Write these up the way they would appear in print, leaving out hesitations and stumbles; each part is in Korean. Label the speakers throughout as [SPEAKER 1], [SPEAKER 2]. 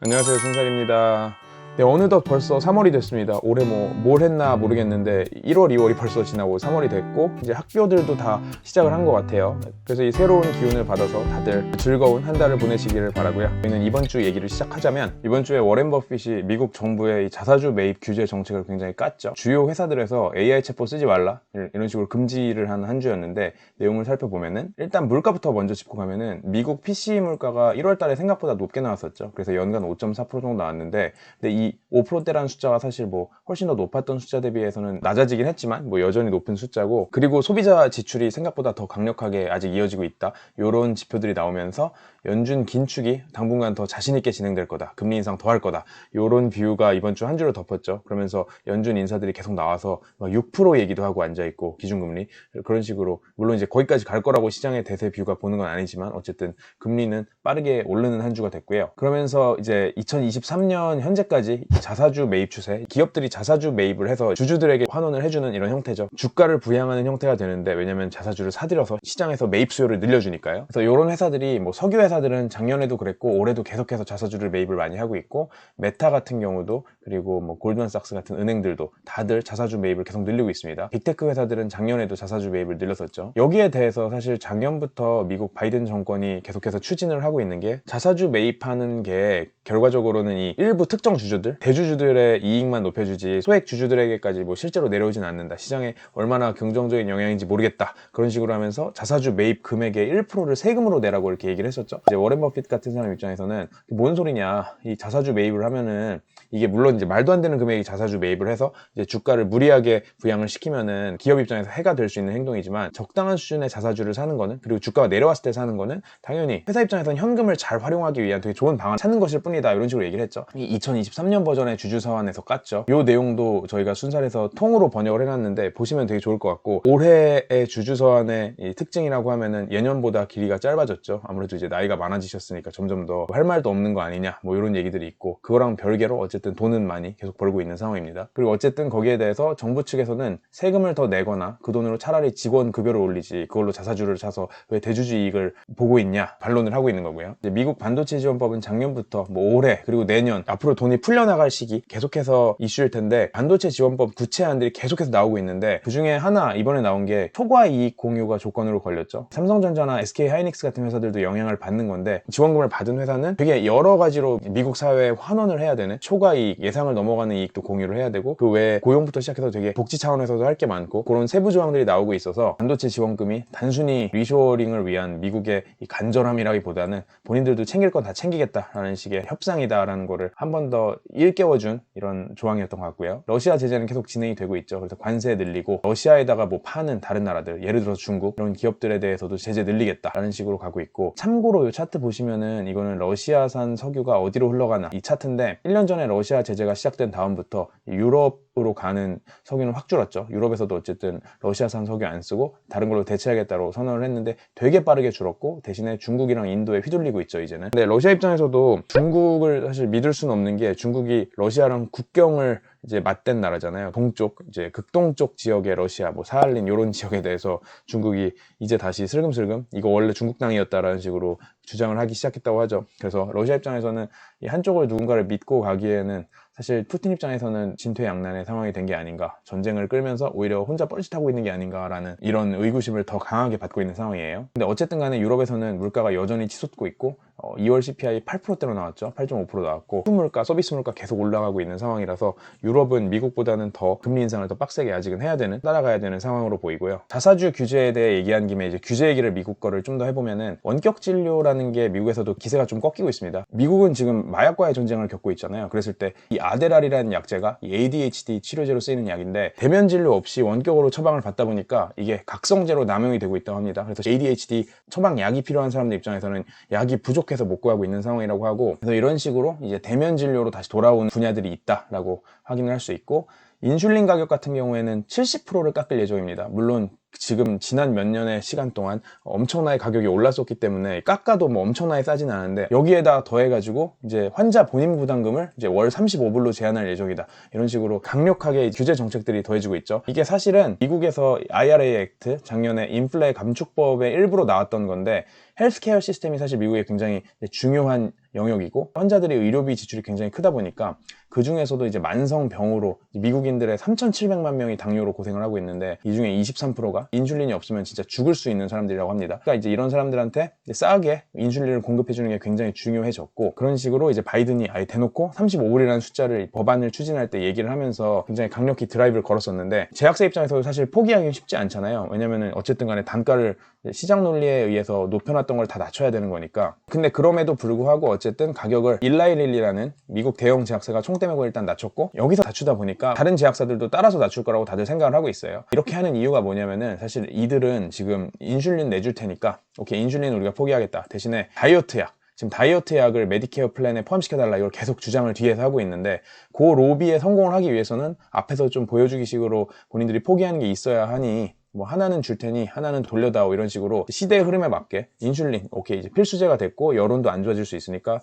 [SPEAKER 1] 안녕하세요, 순살입니다. 네, 어느덧 벌써 3월이 됐습니다. 올해 뭘 했나 모르겠는데 1월, 2월이 벌써 지나고 3월이 됐고 이제 학교들도 다 시작을 한 것 같아요. 그래서 이 새로운 기운을 받아서 다들 즐거운 한 달을 보내시기를 바라고요. 저희는 이번 주 얘기를 시작하자면 이번 주에 워렌 버핏이 미국 정부의 이 자사주 매입 규제 정책을 굉장히 깠죠. 주요 회사들에서 AI 챗봇 쓰지 말라 이런 식으로 금지를 한 주였는데 내용을 살펴보면은 일단 물가부터 먼저 짚고 가면은 미국 PC 물가가 1월 달에 생각보다 높게 나왔었죠. 그래서 연간 5.4% 정도 나왔는데 근데 이 5%대라는 숫자가 사실 훨씬 더 높았던 숫자 대비해서는 낮아지긴 했지만 여전히 높은 숫자고, 그리고 소비자 지출이 생각보다 더 강력하게 아직 이어지고 있다, 이런 지표들이 나오면서 연준 긴축이 당분간 더 자신있게 진행될 거다, 금리 인상 더 할 거다, 이런 비유가 이번 주 한 주를 덮었죠. 그러면서 연준 인사들이 계속 나와서 6% 얘기도 하고 앉아있고, 기준금리 그런 식으로, 물론 이제 거기까지 갈 거라고 시장의 대세 뷰가 보는 건 아니지만 어쨌든 금리는 빠르게 오르는 한 주가 됐고요. 그러면서 이제 2023년 현재까지 자사주 매입 추세, 기업들이 자사주 매입을 해서 주주들에게 환원을 해주는 이런 형태죠. 주가를 부양하는 형태가 되는데, 왜냐면 자사주를 사들여서 시장에서 매입 수요를 늘려주니까요. 그래서 이런 회사들이 석유 회사들은 작년에도 그랬고 올해도 계속해서 자사주를 매입을 많이 하고 있고, 메타 같은 경우도, 그리고 골드만삭스 같은 은행들도 다들 자사주 매입을 계속 늘리고 있습니다. 빅테크 회사들은 작년에도 자사주 매입을 늘렸었죠. 여기에 대해서 사실 작년부터 미국 바이든 정권이 계속해서 추진을 하고 있는 게, 자사주 매입하는 게 결과적으로는 이 일부 특정 주주들, 대주주들의 이익만 높여주지 소액 주주들에게까지 실제로 내려오진 않는다, 시장에 얼마나 긍정적인 영향인지 모르겠다, 그런 식으로 하면서 자사주 매입 금액의 1%를 세금으로 내라고 이렇게 얘기를 했었죠. 이제 워렌 버핏 같은 사람 입장에서는 뭔 소리냐, 이 자사주 매입을 하면은 이게 물론 이제 말도 안 되는 금액이 자사주 매입을 해서 이제 주가를 무리하게 부양을 시키면은 기업 입장에서 해가 될 수 있는 행동이지만, 적당한 수준의 자사주를 사는 거는, 그리고 주가가 내려왔을 때 사는 거는 당연히 회사 입장에서는 현금을 잘 활용하기 위한 되게 좋은 방안 찾는 것일 뿐이다, 이런 식으로 얘기를 했죠. 이 2023년 버전의 주주 서한에서 깠죠. 이 내용도 저희가 순살에서 통으로 번역을 해놨는데 보시면 되게 좋을 것 같고, 올해의 주주 서한의 이 특징이라고 하면은 예년보다 길이가 짧아졌죠. 아무래도 이제 나이가 많아지셨으니까 점점 더 할 말도 없는 거 아니냐, 이런 얘기들이 있고, 그거랑 별개로 어쨌든 돈은 많이 계속 벌고 있는 상황입니다. 그리고 어쨌든 거기에 대해서 정부 측에서는 세금을 더 내거나 그 돈으로 차라리 직원 급여를 올리지 그걸로 자사주를 사서 왜 대주주 이익을 보고 있냐, 반론을 하고 있는 거고요. 이제 미국 반도체 지원법은 작년부터 올해 그리고 내년 앞으로 돈이 풀려나갈 시기 계속해서 이슈일 텐데, 반도체 지원법 구체안들이 계속해서 나오고 있는데, 그 중에 하나 이번에 나온 게 초과 이익 공유가 조건으로 걸렸죠. 삼성전자나 SK 하이닉스 같은 회사들도 영향을 받는 건데, 지원금을 받은 회사는 되게 여러 가지로 미국 사회에 환원을 해야 되는, 초과 이익, 예상을 넘어가는 이익도 공유를 해야 되고, 그 외에 고용부터 시작해서 되게 복지 차원에서도 할 게 많고, 그런 세부 조항들이 나오고 있어서 반도체 지원금이 단순히 리쇼어링을 위한 미국의 이 간절함이라기보다는 본인들도 챙길 건 다 챙기겠다라는 식의 협상이다라는 거를 한 번 더 일깨워준 이런 조항이었던 것 같고요. 러시아 제재는 계속 진행이 되고 있죠. 그래서 관세 늘리고, 러시아에다가 파는 다른 나라들, 예를 들어서 중국 이런 기업들에 대해서도 제재 늘리겠다라는 식으로 가고 있고, 참고로 이 차트 보시면은 이거는 러시아산 석유가 어디로 흘러가나 이 차트인데, 1년 전에 러시아 제재가 시작된 다음부터 유럽으로 가는 석유는 확 줄었죠. 유럽에서도 어쨌든 러시아산 석유 안 쓰고 다른 걸로 대체하겠다고 선언을 했는데 되게 빠르게 줄었고, 대신에 중국이랑 인도에 휘둘리고 있죠, 이제는. 근데 러시아 입장에서도 중국을 사실 믿을 수는 없는 게, 중국이 러시아랑 국경을 이제 맞댄 나라잖아요. 동쪽, 이제 극동쪽 지역의 러시아, 사할린 이런 지역에 대해서 중국이 이제 다시 슬금슬금 이거 원래 중국 땅이었다라는 식으로 주장을 하기 시작했다고 하죠. 그래서 러시아 입장에서는 이 한쪽을 누군가를 믿고 가기에는 사실 푸틴 입장에서는 진퇴양난의 상황이 된 게 아닌가, 전쟁을 끌면서 오히려 혼자 뻘짓하고 있는 게 아닌가라는 이런 의구심을 더 강하게 받고 있는 상황이에요. 근데 어쨌든 간에 유럽에서는 물가가 여전히 치솟고 있고, 2월 CPI 8%대로 나왔죠. 8.5% 나왔고, 수물가, 서비스 물가 계속 올라가고 있는 상황이라서 유럽은 미국보다는 더 금리 인상을 더 빡세게 아직은 해야 되는, 따라가야 되는 상황으로 보이고요. 자사주 규제에 대해 얘기한 김에 이제 규제 얘기를 미국 거를 좀 더 해보면은, 원격 진료라는 게 미국에서도 기세가 좀 꺾이고 있습니다. 미국은 지금 마약과의 전쟁을 겪고 있잖아요. 그랬을 때 이 아데랄이라는 약제가 이 ADHD 치료제로 쓰이는 약인데, 대면 진료 없이 원격으로 처방을 받다 보니까 이게 각성제로 남용이 되고 있다고 합니다. 그래서 ADHD 처방 약이 필요한 사람들 입장에서는 약이 부족해서 못 구하고 있는 상황이라고 하고, 그래서 이런 식으로 이제 대면 진료로 다시 돌아온 분야들이 있다라고 확인을 할 수 있고, 인슐린 가격 같은 경우에는 70%를 깎을 예정입니다. 물론 지금 지난 몇 년의 시간 동안 엄청나게 가격이 올랐었기 때문에 깎아도 엄청나게 싸진 않은데, 여기에다 더해가지고 이제 환자 본인 부담금을 이제 월 35불로 제한할 예정이다, 이런 식으로 강력하게 규제 정책들이 더해지고 있죠. 이게 사실은 미국에서 IRA 액트, 작년에 인플레 감축법의 일부로 나왔던 건데, 헬스케어 시스템이 사실 미국에 굉장히 중요한 영역이고 환자들의 의료비 지출이 굉장히 크다 보니까 그 중에서도 이제 만성병으로 미국인들의 3,700만 명이 당뇨로 고생을 하고 있는데 이 중에 23%가 인슐린이 없으면 진짜 죽을 수 있는 사람들이라고 합니다. 그러니까 이제 이런 사람들한테 싸게 인슐린을 공급해 주는 게 굉장히 중요해졌고 그런 식으로 이제 바이든이 아예 대놓고 35불이라는 숫자를 법안을 추진할 때 얘기를 하면서 굉장히 강력히 드라이브를 걸었었는데 제약사 입장에서도 사실 포기하기 쉽지 않잖아요. 왜냐면은 어쨌든 간에 단가를 시장 논리에 의해서 높여놨던 걸 다 낮춰야 되는 거니까. 근데 그럼에도 불구하고 어쨌든 가격을 일라이릴리라는 미국 대형 제약사가 총대 매고 일단 낮췄고 여기서 낮추다 보니까 다른 제약사들도 따라서 낮출 거라고 다들 생각을 하고 있어요. 이렇게 하는 이유가 뭐냐면은 사실 이들은 지금 인슐린 내줄 테니까 오케이 인슐린 우리가 포기하겠다. 대신에 다이어트 약 지금 다이어트 약을 메디케어 플랜에 포함시켜달라 이걸 계속 주장을 뒤에서 하고 있는데 그 로비에 성공을 하기 위해서는 앞에서 좀 보여주기 식으로 본인들이 포기하는 게 있어야 하니 뭐 하나는 줄 테니 하나는 돌려다오 이런 식으로 시대의 흐름에 맞게 인슐린 오케이 이제 필수제가 됐고 여론도 안 좋아질 수 있으니까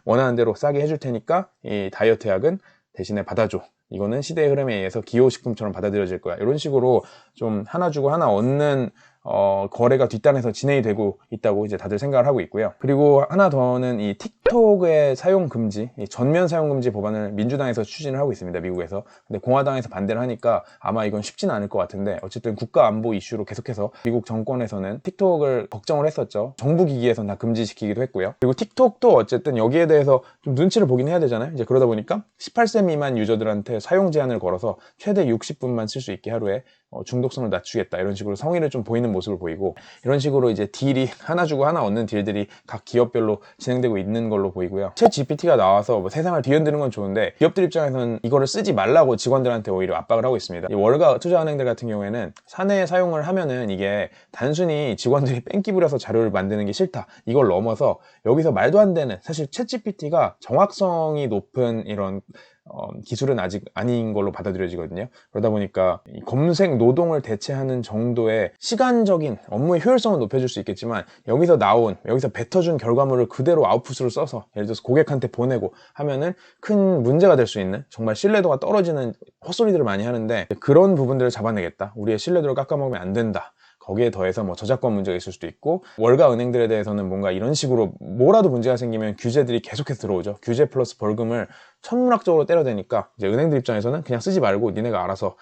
[SPEAKER 1] 원하는 대로 싸게 해줄 테니까 이 다이어트 약은 대신에 받아줘. 이거는 시대의 흐름에 의해서 기호식품처럼 받아들여질 거야. 이런 식으로 좀 하나 주고 하나 얻는 거래가 뒷단에서 진행이 되고 있다고 이제 다들 생각을 하고 있고요. 그리고 하나 더는 이 틱톡의 사용 금지, 이 전면 사용 금지 법안을 민주당에서 추진을 하고 있습니다. 미국에서. 근데 공화당에서 반대를 하니까 아마 이건 쉽지는 않을 것 같은데 어쨌든 국가 안보 이슈로 계속해서 미국 정권에서는 틱톡을 걱정을 했었죠. 정부 기기에선 다 금지시키기도 했고요. 그리고 틱톡도 어쨌든 여기에 대해서 좀 눈치를 보긴 해야 되잖아요. 이제 그러다 보니까 18세 미만 유저들한테 사용 제한을 걸어서 최대 60분만 쓸 수 있게 하루에 중독성을 낮추겠다 이런 식으로 성의를 좀 보이는 모습을 보이고 이런 식으로 이제 딜이 하나 주고 하나 얻는 딜들이 각 기업별로 진행되고 있는 걸로 보이고요. 챗 GPT가 나와서 뭐 세상을 뒤흔드는 건 좋은데 기업들 입장에서는 이거를 쓰지 말라고 직원들한테 오히려 압박을 하고 있습니다. 이 월가 투자은행들 같은 경우에는 사내 사용을 하면은 이게 단순히 직원들이 뺑기 부려서 자료를 만드는 게 싫다 이걸 넘어서 여기서 말도 안 되는 사실 챗 GPT가 정확성이 높은 이런 기술은 아직 아닌 걸로 받아들여지거든요. 그러다 보니까 이 검색 노동을 대체하는 정도의 시간적인 업무의 효율성은 높여줄 수 있겠지만 여기서 뱉어준 결과물을 그대로 아웃풋으로 써서 예를 들어서 고객한테 보내고 하면은 큰 문제가 될 수 있는 정말 신뢰도가 떨어지는 헛소리들을 많이 하는데 그런 부분들을 잡아내겠다. 우리의 신뢰도를 깎아먹으면 안 된다. 거기에 더해서 뭐 저작권 문제가 있을 수도 있고 월가 은행들에 대해서는 뭔가 이런 식으로 뭐라도 문제가 생기면 규제들이 계속해서 들어오죠. 규제 플러스 벌금을 천문학적으로 때려대니까 이제 은행들 입장에서는 그냥 쓰지 말고 니네가 알아서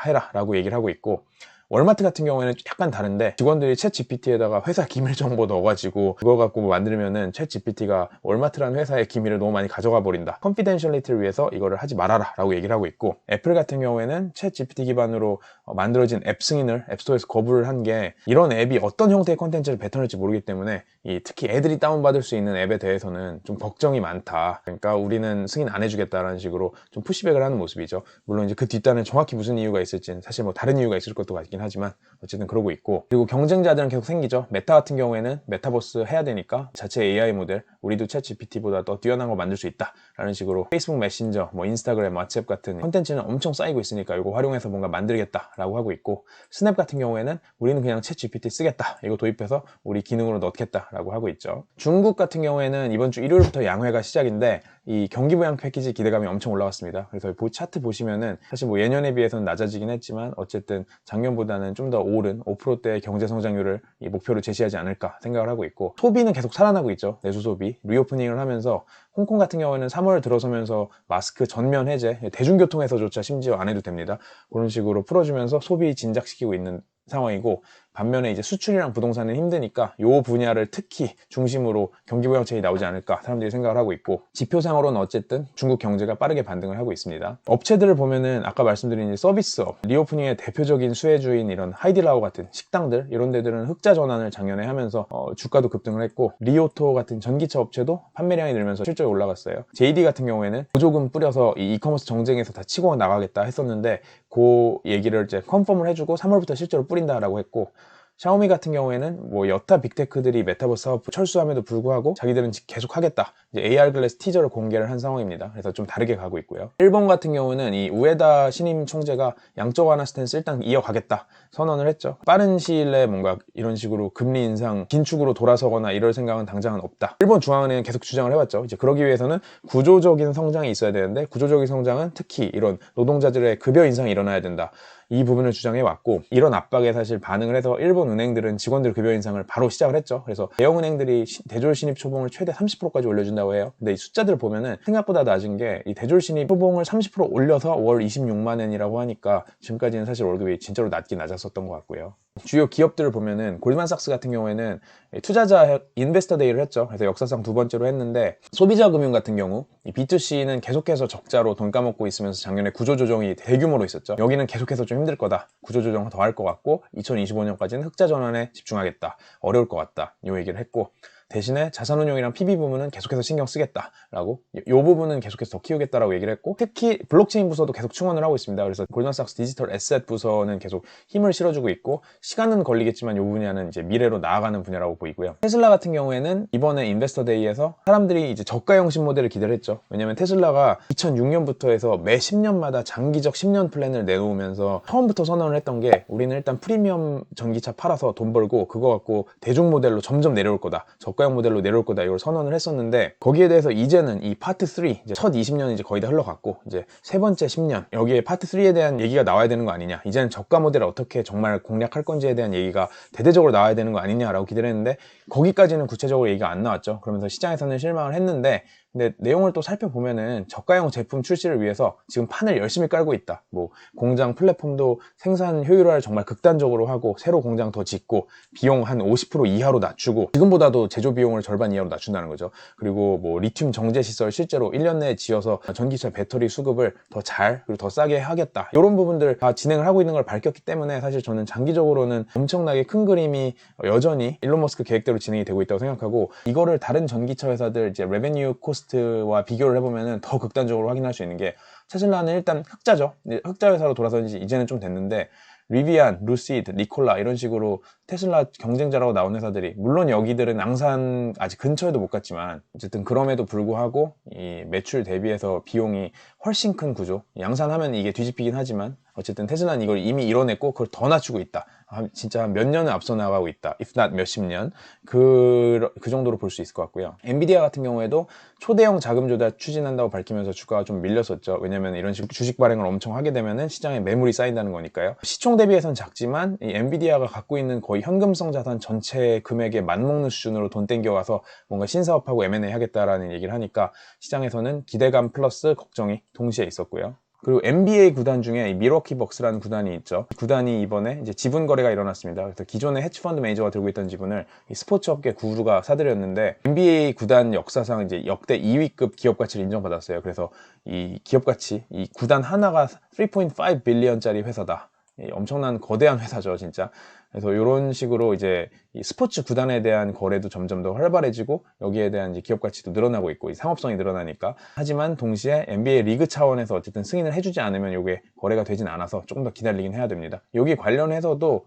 [SPEAKER 1] 해라 라고 얘기를 하고 있고 월마트 같은 경우에는 약간 다른데 직원들이 챗 GPT에다가 회사 기밀 정보 넣어가지고 그걸 갖고 뭐 만들면은 챗 GPT가 월마트라는 회사의 기밀을 너무 많이 가져가 버린다. 컨피덴셜리티를 위해서 이거를 하지 말아라 라고 얘기를 하고 있고 애플 같은 경우에는 챗 GPT 기반으로 만들어진 앱 승인을 앱스토어에서 거부를 한 게 이런 앱이 어떤 형태의 콘텐츠를 뱉어낼지 모르기 때문에 특히 애들이 다운받을 수 있는 앱에 대해서는 좀 걱정이 많다. 그러니까 우리는 승인 안 해주겠다라는 식으로 좀 푸시백을 하는 모습이죠. 물론 이제 그 뒷단에 정확히 무슨 이유가 있을지는 사실 뭐 다른 이유가 있을 것도 같긴 하지만 어쨌든 그러고 있고 그리고 경쟁자들은 계속 생기죠. 메타 같은 경우에는 메타버스 해야 되니까 자체 AI 모델 우리도 챗 GPT보다 더 뛰어난 거 만들 수 있다 라는 식으로 페이스북 메신저, 뭐 인스타그램, 왓츠앱 같은 콘텐츠는 엄청 쌓이고 있으니까 이거 활용해서 뭔가 만들겠다 라고 하고 있고 스냅 같은 경우에는 우리는 그냥 챗 GPT 쓰겠다 이거 도입해서 우리 기능으로 넣겠다 라고 하고 있죠. 중국 같은 경우에는 이번 주 일요일부터 양회가 시작인데 이 경기부양 패키지 기대감이 엄청 올라갔습니다. 그래서 차트 보시면은 사실 뭐 예년에 비해서는 낮아지긴 했지만 어쨌든 작년보다는 좀 더 오른 5%대의 경제 성장률을 이 목표로 제시하지 않을까 생각을 하고 있고 소비는 계속 살아나고 있죠. 내수 소비 리오프닝을 하면서 홍콩 같은 경우에는 3월 들어서면서 마스크 전면 해제 대중교통에서조차 심지어 안 해도 됩니다. 그런 식으로 풀어주면서 소비 진작시키고 있는 상황이고 반면에 이제 수출이랑 부동산은 힘드니까 요 분야를 특히 중심으로 경기부양책이 나오지 않을까 사람들이 생각을 하고 있고 지표상으로는 어쨌든 중국 경제가 빠르게 반등을 하고 있습니다. 업체들을 보면은 아까 말씀드린 서비스업 리오프닝의 대표적인 수혜주인 이런 하이디라오 같은 식당들 이런 데들은 흑자 전환을 작년에 하면서 주가도 급등을 했고 리오토 같은 전기차 업체도 판매량이 늘면서 실적이 올라갔어요. JD 같은 경우에는 보조금 뿌려서 이 이커머스 정쟁에서 다 치고 나가겠다 했었는데 그 얘기를 이제 컨펌을 해주고 3월부터 실제로 뿌린다라고 했고 샤오미 같은 경우에는 뭐 여타 빅테크들이 메타버스 사업 철수함에도 불구하고 자기들은 계속 하겠다. 이제 AR 글래스 티저를 공개를 한 상황입니다. 그래서 좀 다르게 가고 있고요. 일본 같은 경우는 이 우에다 신임 총재가 양적 완화 스탠스 일단 이어가겠다 선언을 했죠. 빠른 시일 내에 뭔가 이런 식으로 금리 인상 긴축으로 돌아서거나 이럴 생각은 당장은 없다. 일본 중앙은행은 계속 주장을 해왔죠. 이제 그러기 위해서는 구조적인 성장이 있어야 되는데 구조적인 성장은 특히 이런 노동자들의 급여 인상이 일어나야 된다. 이 부분을 주장해 왔고, 이런 압박에 사실 반응을 해서 일본 은행들은 직원들 급여 인상을 바로 시작을 했죠. 그래서 대형은행들이 대졸 신입 초봉을 최대 30%까지 올려준다고 해요. 근데 이 숫자들 보면은 생각보다 낮은 게, 이 대졸 신입 초봉을 30% 올려서 월 26만 원이라고 하니까 지금까지는 사실 월급이 진짜로 낮긴 낮았었던 것 같고요. 주요 기업들을 보면은 골드만삭스 같은 경우에는 투자자 인베스터 데이를 했죠. 그래서 역사상 두 번째로 했는데, 소비자 금융 같은 경우 이 B2C는 계속해서 적자로 돈 까먹고 있으면서 작년에 구조조정이 대규모로 있었죠. 여기는 계속해서 좀 힘들 거다, 구조조정 더 할 것 같고 2025년까지는 흑자 전환에 집중하겠다, 어려울 것 같다, 요 얘기를 했고, 대신에 자산운용이랑 PB 부분은 계속해서 신경 쓰겠다라고, 이 부분은 계속해서 더 키우겠다라고 얘기를 했고, 특히 블록체인 부서도 계속 충원을 하고 있습니다. 그래서 골드만삭스 디지털 에셋 부서는 계속 힘을 실어주고 있고, 시간은 걸리겠지만 이 분야는 이제 미래로 나아가는 분야라고 보이고요. 테슬라 같은 경우에는 이번에 인베스터 데이에서 사람들이 이제 저가형 신모델을 기대를 했죠. 왜냐면 테슬라가 2006년부터 해서 매 10년마다 장기적 10년 플랜을 내놓으면서 처음부터 선언을 했던 게, 우리는 일단 프리미엄 전기차 팔아서 돈 벌고 그거 갖고 대중 모델로 점점 내려올 거다, 저가형 모델로 내려올 거다, 이걸 선언을 했었는데, 거기에 대해서 이제는 이 파트 3, 이제 첫 20년은 이제 거의 다 흘러갔고, 이제 세 번째 10년, 여기에 파트 3에 대한 얘기가 나와야 되는 거 아니냐, 이제는 저가 모델을 어떻게 정말 공략할 건지에 대한 얘기가 대대적으로 나와야 되는 거 아니냐라고 기대를 했는데, 거기까지는 구체적으로 얘기가 안 나왔죠. 그러면서 시장에서는 실망을 했는데, 근데 내용을 또 살펴보면은 저가형 제품 출시를 위해서 지금 판을 열심히 깔고 있다, 뭐 공장 플랫폼도 생산 효율화를 정말 극단적으로 하고, 새로 공장 더 짓고, 비용 한 50% 이하로 낮추고, 지금보다도 제조 비용을 절반 이하로 낮춘다는 거죠. 그리고 뭐 리튬 정제 시설 실제로 1년 내에 지어서 전기차 배터리 수급을 더 잘, 그리고 더 싸게 하겠다, 이런 부분들 다 진행을 하고 있는 걸 밝혔기 때문에, 사실 저는 장기적으로는 엄청나게 큰 그림이 여전히 일론 머스크 계획대로 진행이 되고 있다고 생각하고, 이거를 다른 전기차 회사들 이제 레베뉴 코스트와 비교를 해보면은 더 극단적으로 확인할 수 있는 게, 테슬라는 일단 흑자죠. 흑자 회사로 돌아선 지 이제는 좀 됐는데, 리비안, 루시드, 니콜라 이런 식으로 테슬라 경쟁자라고 나온 회사들이, 물론 여기들은 양산 아직 근처에도 못 갔지만, 어쨌든 그럼에도 불구하고 이 매출 대비해서 비용이 훨씬 큰 구조, 양산하면 이게 뒤집히긴 하지만 어쨌든 테슬라는 이걸 이미 이뤄냈고 그걸 더 낮추고 있다, 진짜 몇 년을 앞서 나가고 있다, if not 몇십 년, 그 정도로 볼 수 있을 것 같고요. 엔비디아 같은 경우에도 초대형 자금 조달 추진한다고 밝히면서 주가가 좀 밀렸었죠. 왜냐면 이런 식으로 주식 발행을 엄청 하게 되면은 시장에 매물이 쌓인다는 거니까요. 시총 대비해서는 작지만 이 엔비디아가 갖고 있는 거의 현금성 자산 전체 금액에 맞먹는 수준으로 돈 땡겨와서 뭔가 신사업하고 M&A 하겠다라는 얘기를 하니까, 시장에서는 기대감 플러스 걱정이 동시에 있었고요. 그리고 NBA 구단 중에 미러키 벅스라는 구단이 있죠. 구단이 이번에 이제 지분 거래가 일어났습니다. 그래서 기존의 헤지펀드 매니저가 들고 있던 지분을 이 스포츠 업계 구루가 사들였는데, NBA 구단 역사상 이제 역대 2위급 기업 가치를 인정받았어요. 그래서 이 기업 가치, 이 구단 하나가 3.5 빌리언짜리 회사다. 엄청난 거대한 회사죠, 진짜. 그래서 이런 식으로 이제 이 스포츠 구단에 대한 거래도 점점 더 활발해지고, 여기에 대한 이제 기업 가치도 늘어나고 있고, 이 상업성이 늘어나니까. 하지만 동시에 NBA 리그 차원에서 어쨌든 승인을 해주지 않으면 이게 거래가 되진 않아서 조금 더 기다리긴 해야 됩니다. 여기 관련해서도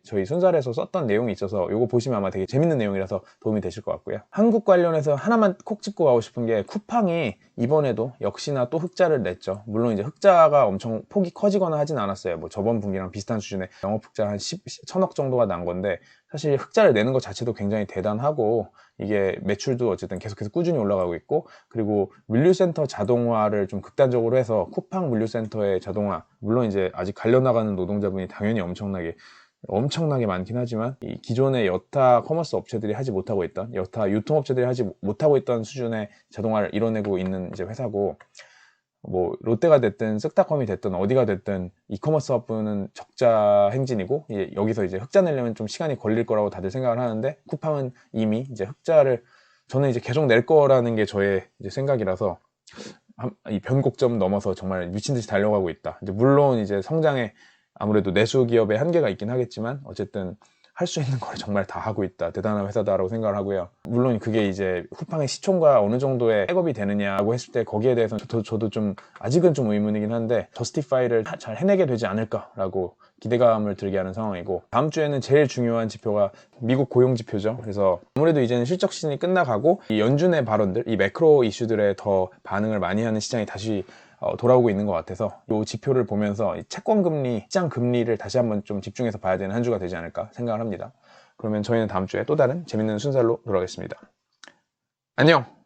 [SPEAKER 1] 저희 순살에서 썼던 내용이 있어서 이거 보시면 아마 되게 재밌는 내용이라서 도움이 되실 것 같고요. 한국 관련해서 하나만 콕 짚고 가고 싶은 게, 쿠팡이 이번에도 역시나 또 흑자를 냈죠. 물론 이제 흑자가 엄청 폭이 커지거나 하진 않았어요. 뭐 저번 분기랑 비슷한 수준의 영업 흑자 한 1000억 정도가 난 건데, 사실 흑자를 내는 것 자체도 굉장히 대단하고, 이게 매출도 어쨌든 계속해서 꾸준히 올라가고 있고, 그리고 물류센터 자동화를 좀 극단적으로 해서 쿠팡 물류센터의 자동화, 물론 이제 아직 갈려나가는 노동자분이 당연히 엄청나게 많긴 하지만, 이 기존의 여타 커머스 업체들이 하지 못하고 있던, 여타 유통업체들이 하지 못하고 있던 수준의 자동화를 이뤄내고 있는 이제 회사고, 뭐 롯데가 됐든 쓱닷컴이 됐든 어디가 됐든 이커머스 업부는 적자 행진이고, 여기서 이제 흑자 내려면 좀 시간이 걸릴 거라고 다들 생각을 하는데, 쿠팡은 이미 이제 흑자를 저는 이제 계속 낼 거라는 게 저의 이제 생각이라서, 이 변곡점 넘어서 정말 미친 듯이 달려가고 있다. 이제 물론 이제 성장에 아무래도 내수 기업의 한계가 있긴 하겠지만, 어쨌든 할 수 있는 걸 정말 다 하고 있다, 대단한 회사다라고 생각을 하고요. 물론 그게 이제 쿠팡의 시총과 어느 정도의 백업이 되느냐고 했을 때, 거기에 대해서 저도 좀 아직은 좀 의문이긴 한데, 저스티파이를 잘 해내게 되지 않을까라고 기대감을 들게 하는 상황이고, 다음 주에는 제일 중요한 지표가 미국 고용 지표죠. 그래서 아무래도 이제는 실적 시즌이 끝나가고, 이 연준의 발언들, 이 매크로 이슈들에 더 반응을 많이 하는 시장이 다시 돌아오고 있는 것 같아서, 이 지표를 보면서 채권금리, 시장 금리를 다시 한번 좀 집중해서 봐야 되는 한 주가 되지 않을까 생각을 합니다. 그러면 저희는 다음 주에 또 다른 재밌는 순살로 돌아오겠습니다. 안녕!